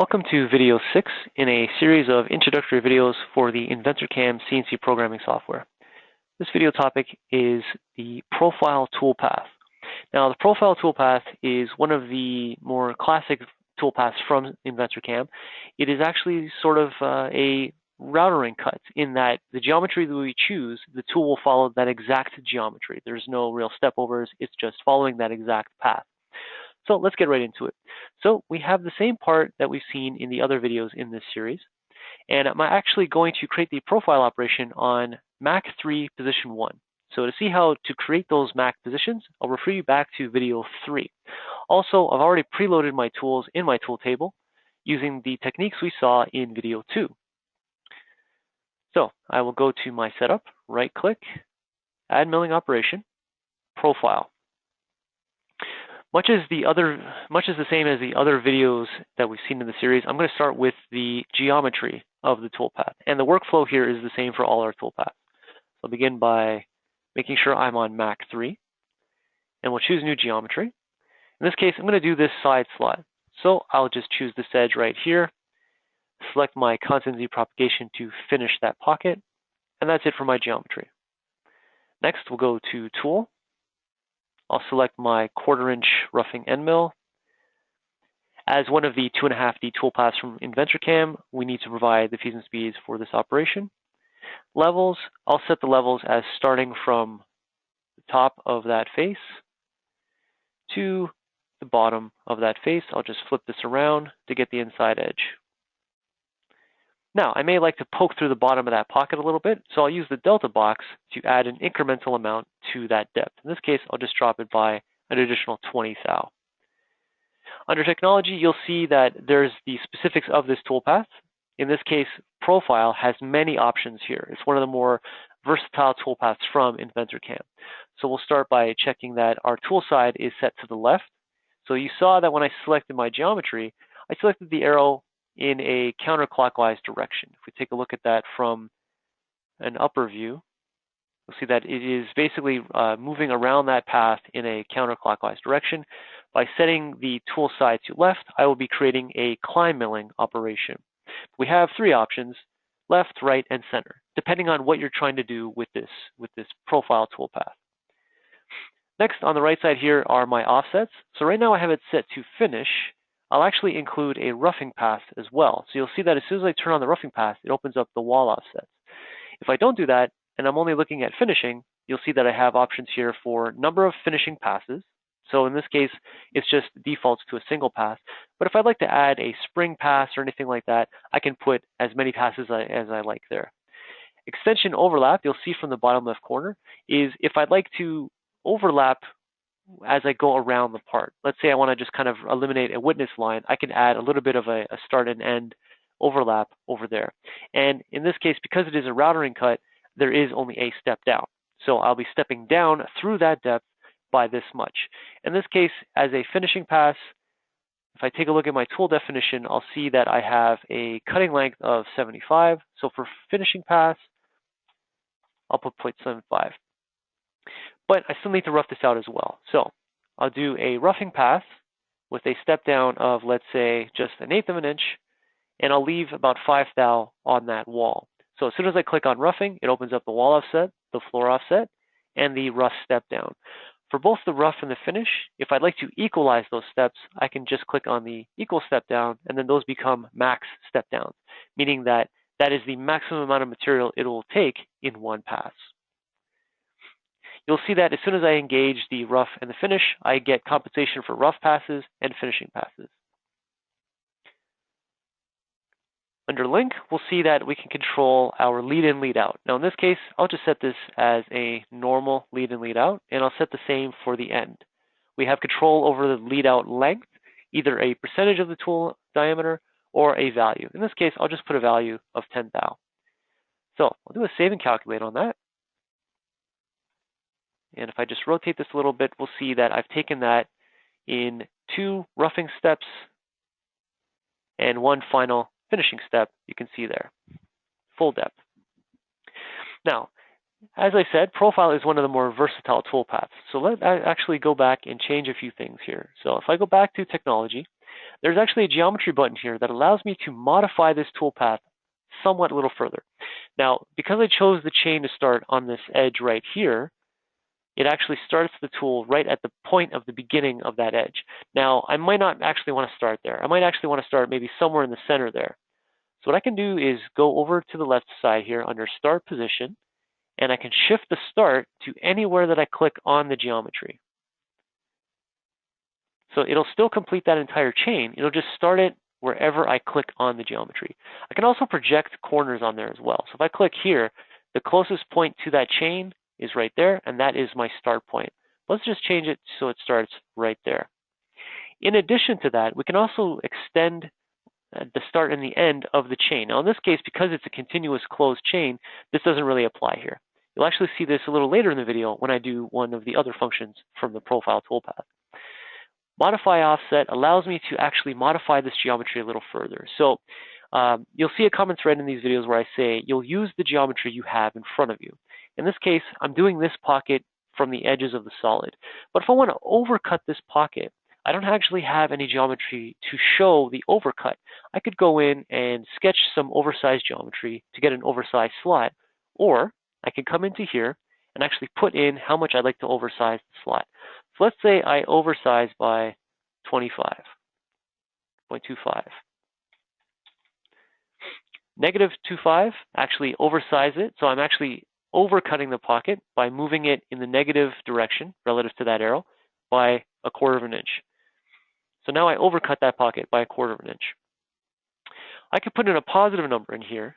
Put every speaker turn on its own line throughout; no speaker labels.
Welcome to video 6 in a series of introductory videos for the InventorCAM CNC programming software. This video topic is the profile toolpath. Now, the profile toolpath is one of the more classic toolpaths from InventorCAM. It is actually sort of a routering cut in that the geometry that we choose, the tool will follow that exact geometry. There's no real step overs, it's just following that exact path. So let's get right into it. So we have the same part that we've seen in the other videos in this series. And I'm actually going to create the profile operation on Mac 3 position 1. So to see how to create those Mac positions, I'll refer you back to video 3. Also, I've already preloaded my tools in my tool table using the techniques we saw in video 2. So I will go to my setup, right click, add milling operation, profile. Much is the same as the other videos that we've seen in the series. I'm going to start with the geometry of the toolpath, and the workflow here is the same for all our toolpaths. So I'll begin by making sure I'm on Mac 3, and we'll choose new geometry. In this case, I'm going to do this side slot. So I'll just choose this edge right here, select my constant Z propagation to finish that pocket, and that's it for my geometry. Next, we'll go to Tool. I'll select my 1/4" roughing end mill. As one of the 2.5D toolpaths from InventorCAM, we need to provide the feeds and speeds for this operation. Levels, I'll set the levels as starting from the top of that face to the bottom of that face. I'll just flip this around to get the inside edge. Now, I may like to poke through the bottom of that pocket a little bit, so I'll use the delta box to add an incremental amount to that depth. In this case, I'll just drop it by an additional 20 thou. Under technology, you'll see that there's the specifics of this toolpath. In this case, profile has many options here. It's one of the more versatile toolpaths from InventorCAM. So we'll start by checking that our tool side is set to the left. So you saw that when I selected my geometry, I selected the arrow in a counterclockwise direction. If we take a look at that from an upper view, you'll see that it is basically moving around that path in a counterclockwise direction. By setting the tool side to left, I will be creating a climb milling operation. We have 3 options, left, right, and center, depending on what you're trying to do with this profile toolpath. Next, on the right side here are my offsets. So right now I have it set to finish. I'll actually include a roughing path as well. So you'll see that as soon as I turn on the roughing path, it opens up the wall offsets. If I don't do that, and I'm only looking at finishing, you'll see that I have options here for number of finishing passes. So in this case, it's just defaults to a single pass. But if I'd like to add a spring pass or anything like that, I can put as many passes as I like there. Extension overlap, you'll see from the bottom left corner, is if I'd like to overlap as I go around the part. Let's say I want to just kind of eliminate a witness line, I can add a little bit of a start and end overlap over there. And in this case, because it is a routering cut, there is only a step down. So I'll be stepping down through that depth by this much. In this case, as a finishing pass, if I take a look at my tool definition, I'll see that I have a cutting length of 75. So for finishing pass, I'll put 0.75. But I still need to rough this out as well. So I'll do a roughing pass with a step down of, let's say, just 1/8 of an inch, and I'll leave about 5 thou on that wall. So as soon as I click on roughing, it opens up the wall offset, the floor offset, and the rough step down. For both the rough and the finish, if I'd like to equalize those steps, I can just click on the equal step down, and then those become max step downs, meaning that that is the maximum amount of material it will take in one pass. You'll see that as soon as I engage the rough and the finish, I get compensation for rough passes and finishing passes. Under link, we'll see that we can control our lead in, lead out. Now in this case, I'll just set this as a normal lead in, lead out, and I'll set the same for the end. We have control over the lead out length, either a percentage of the tool diameter or a value. In this case, I'll just put a value of 10 thou. So I'll do a save and calculate on that. And if I just rotate this a little bit, we'll see that I've taken that in 2 roughing steps and 1 final finishing step. You can see there, full depth. Now, as I said, profile is one of the more versatile toolpaths. So let's actually go back and change a few things here. So if I go back to technology, there's actually a geometry button here that allows me to modify this toolpath somewhat a little further. Now, because I chose the chain to start on this edge right here, it actually starts the tool right at the point of the beginning of that edge. Now, I might not actually want to start there. I might actually want to start maybe somewhere in the center there. So what I can do is go over to the left side here under Start Position, and I can shift the start to anywhere that I click on the geometry. So it'll still complete that entire chain. It'll just start it wherever I click on the geometry. I can also project corners on there as well. So if I click here, the closest point to that chain is right there, and that is my start point. Let's just change it so it starts right there. In addition to that, we can also extend the start and the end of the chain. Now in this case, because it's a continuous closed chain, this doesn't really apply here. You'll actually see this a little later in the video when I do one of the other functions from the profile toolpath. Modify offset allows me to actually modify this geometry a little further. So you'll see a common thread in these videos where I say you'll use the geometry you have in front of you. In this case, I'm doing this pocket from the edges of the solid. But if I want to overcut this pocket, I don't actually have any geometry to show the overcut. I could go in and sketch some oversized geometry to get an oversized slot, or I can come into here and actually put in how much I'd like to oversize the slot. So let's say I oversize by 25.25. -25 actually oversize it, so I'm actually overcutting the pocket by moving it in the negative direction relative to that arrow by 1/4 of an inch. So now I overcut that pocket by 1/4 of an inch. I could put in a positive number in here,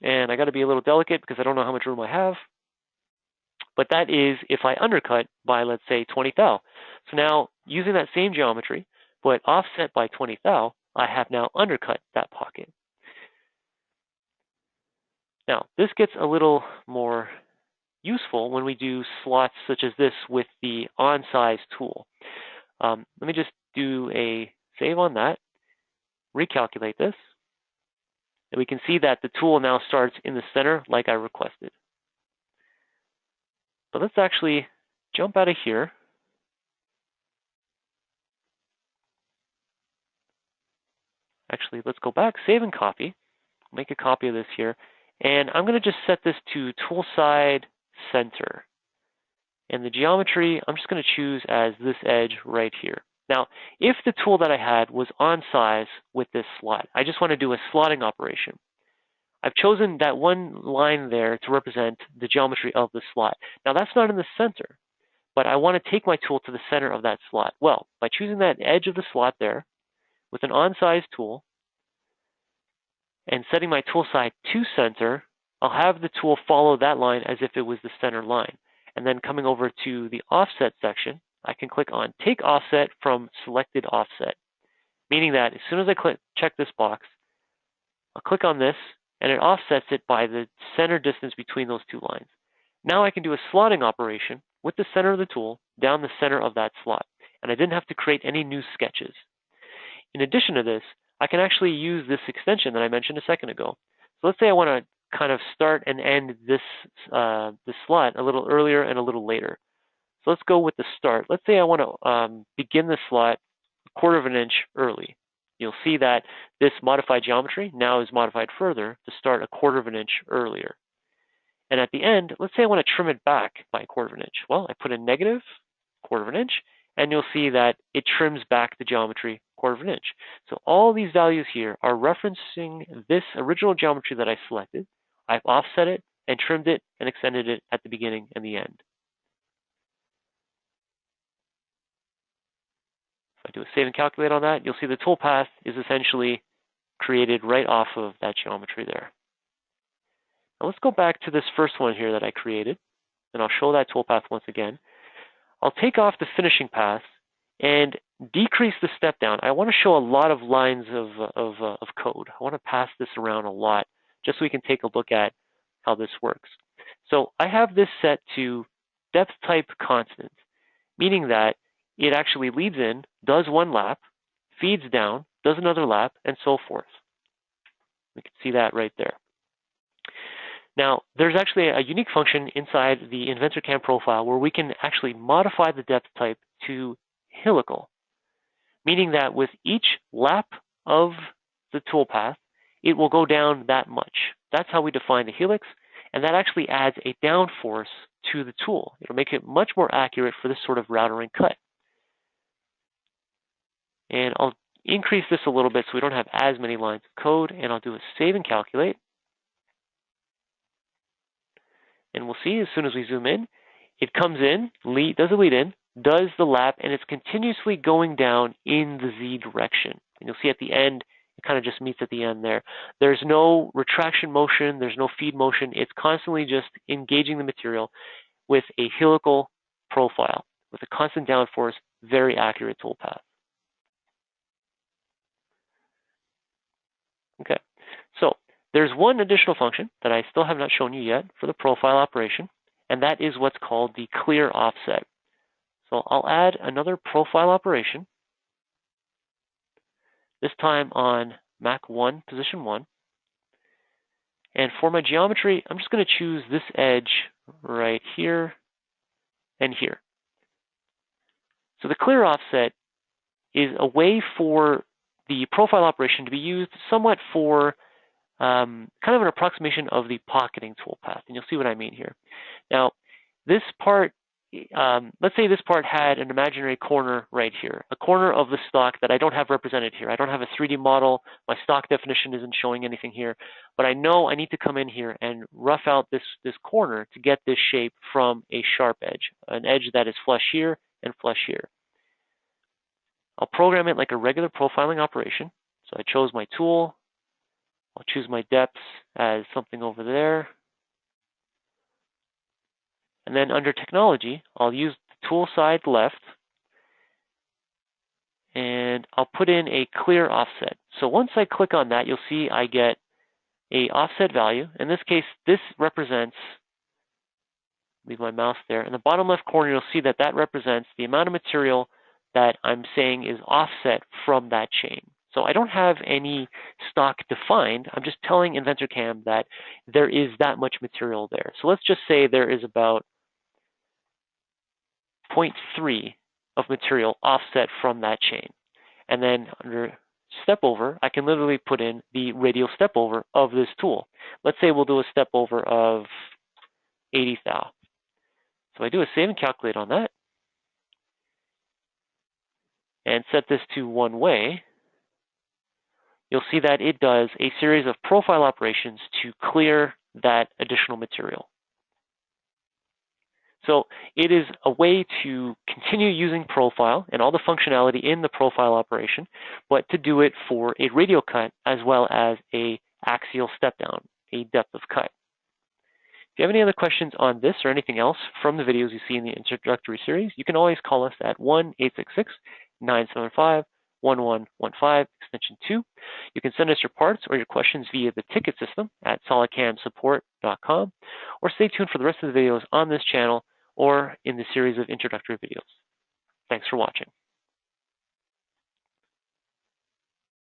and I got to be a little delicate because I don't know how much room I have. But that is if I undercut by, let's say, 20 thou. So now, using that same geometry, but offset by 20 thou, I have now undercut that pocket. Now, this gets a little more useful when we do slots such as this with the on-size tool. Let me just do a save on that, recalculate this, and we can see that the tool now starts in the center like I requested. But let's actually jump out of here. Actually, let's go back, save and copy, make a copy of this here, and I'm going to just set this to tool side center. And the geometry, I'm just going to choose as this edge right here. Now, if the tool that I had was on size with this slot, I just want to do a slotting operation. I've chosen that one line there to represent the geometry of the slot. Now, that's not in the center, but I want to take my tool to the center of that slot. Well, by choosing that edge of the slot there with an on-size tool and setting my tool side to center, I'll have the tool follow that line as if it was the center line. And then coming over to the offset section, I can click on Take Offset from Selected Offset, meaning that as soon as I check this box, I'll click on this, and it offsets it by the center distance between those two lines. Now I can do a slotting operation with the center of the tool down the center of that slot, and I didn't have to create any new sketches. In addition to this, I can actually use this extension that I mentioned a second ago. So let's say I want to kind of start and end this slot a little earlier and a little later. So let's go with the start. Let's say I want to begin the slot 1/4 of an inch early. You'll see that this modified geometry now is modified further to start 1/4 of an inch earlier. And at the end, let's say I want to trim it back by 1/4 of an inch. Well, I put in negative 1/4 of an inch, and you'll see that it trims back the geometry 1/4 of an inch. So all these values here are referencing this original geometry that I selected. I've offset it and trimmed it and extended it at the beginning and the end. If I do a save and calculate on that, you'll see the toolpath is essentially created right off of that geometry there. Now let's go back to this first one here that I created, and I'll show that toolpath once again. I'll take off the finishing path and decrease the step down. I want to show a lot of lines of code. I want to pass this around a lot just so we can take a look at how this works. So I have this set to depth type constant, meaning that it actually leads in, does one lap, feeds down, does another lap, and so forth. We can see that right there. Now, there's actually a unique function inside the InventorCAM profile where we can actually modify the depth type to helical, meaning that with each lap of the toolpath, it will go down that much. That's how we define the helix, and that actually adds a downforce to the tool. It'll make it much more accurate for this sort of routering cut. And I'll increase this a little bit so we don't have as many lines of code, and I'll do a save and calculate. And we'll see as soon as we zoom in, it comes in, does a lead in, does the lap, and it's continuously going down in the Z direction. And you'll see at the end, it kind of just meets at the end there. There's no retraction motion, there's no feed motion. It's constantly just engaging the material with a helical profile, with a constant downforce, very accurate toolpath. Okay, so there's one additional function that I still have not shown you yet for the profile operation, and that is what's called the clear offset. So I'll add another profile operation, this time on Mac 1, position 1. And for my geometry, I'm just going to choose this edge right here and here. So the clear offset is a way for the profile operation to be used somewhat for kind of an approximation of the pocketing toolpath, and you'll see what I mean here. Now, this part, let's say this part had an imaginary corner right here, a corner of the stock that I don't have represented here. I don't have a 3D model. My stock definition isn't showing anything here, but I know I need to come in here and rough out this corner to get this shape from a sharp edge, an edge that is flush here and flush here. I'll program it like a regular profiling operation. So I chose my tool. I'll choose my depths as something over there. And then under technology, I'll use the tool side left, and I'll put in a clear offset. So once I click on that, you'll see I get a offset value. In this case, this represents, leave my mouse there, in the bottom left corner, you'll see that that represents the amount of material that I'm saying is offset from that chain. So I don't have any stock defined. I'm just telling InventorCAM that there is that much material there. So let's just say there is about 0.3 of material offset from that chain. And then under step over, I can literally put in the radial step over of this tool. Let's say we'll do a step over of 80 thou. So I do a save and calculate on that and set this to one way. You'll see that it does a series of profile operations to clear that additional material. So it is a way to continue using profile and all the functionality in the profile operation, but to do it for a radial cut as well as a axial step down, a depth of cut. If you have any other questions on this or anything else from the videos you see in the introductory series, you can always call us at 1-866-975-1115, extension 2. You can send us your parts or your questions via the ticket system at solidcamsupport.com, or stay tuned for the rest of the videos on this channel or in the series of introductory videos. Thanks for watching.